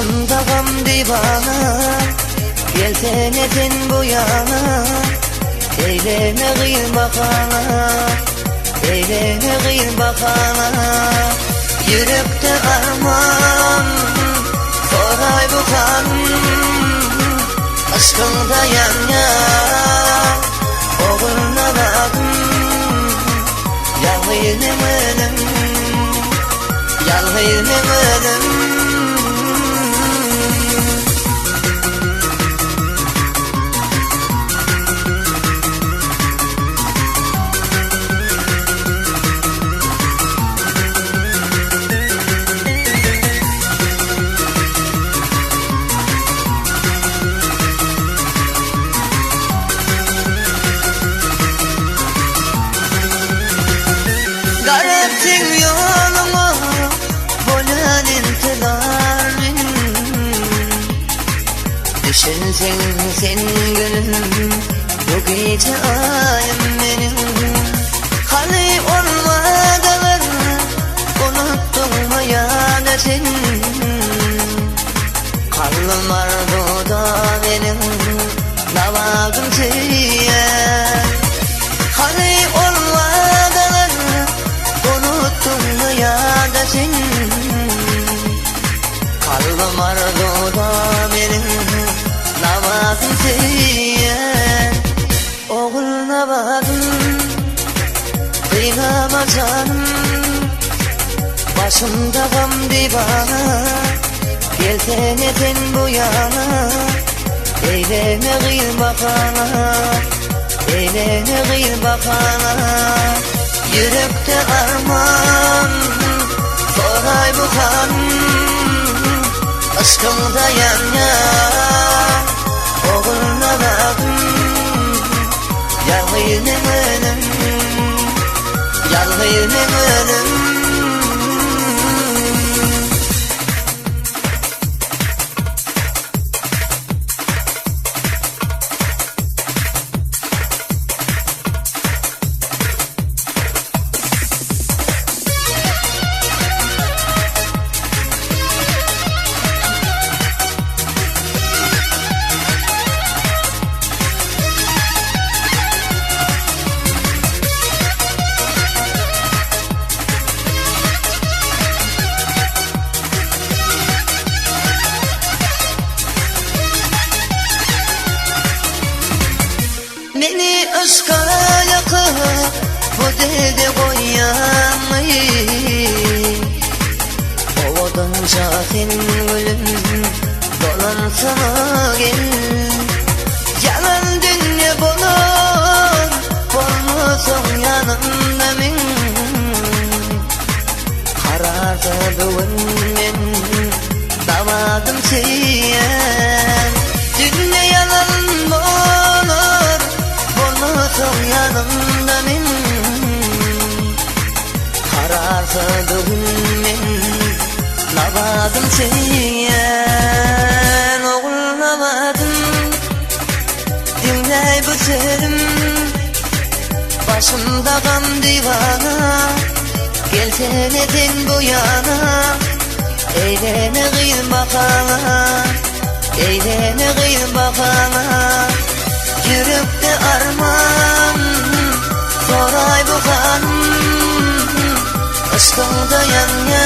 Başımda gam divana, gelsene sen bu yana. Eyleme gıyıl bakana, eyleme gıyıl bakana. Yürekte arman, soray bu kan. Aşkında yan yan, Ogulnabadym. Yalgıydım ölüm, yalgıydım ölüm. Gariptin yoluma bolan intidarın. Düşünsen sen gönlüm, bu gece ayım benim. Hani olmadılar, unuttun mu yani sen? Kalbim arzuda benim, davadım siye. Hani olmadılar, unuttun mu yani sen? Kalbim arzuda benim, davadım siye. Ogulnabadym, kıynama canım. Başımda gam divana, gelsene sen bu yana. Eyleme gıyıl bakana, eyleme gıyıl bakana. Yürekte arman, soray bu kan. Aşkımda yan yan, Ogulnabadym. Yalgıydım ölüm, yalgıydım ölüm. Beni aşka yakıp bu dede koyamay. Ovadan zaten ölüm, dolan sana gel. Yalan dünya bulur, olmasın yanımda min. Kararda bugün men, davadım siyen. Dünya yalan bulur, olmasın yanımda min. Kararda bugün men, davadım siyen. Ogulnabadym, dinley bu sözüm. Başımda gam divana, gelsene sen bu yana. Eyleme gıyıl bakana, eyleme gıyıl bakana. Yürekte arman, soray bu kan. Aşkımda yan yan.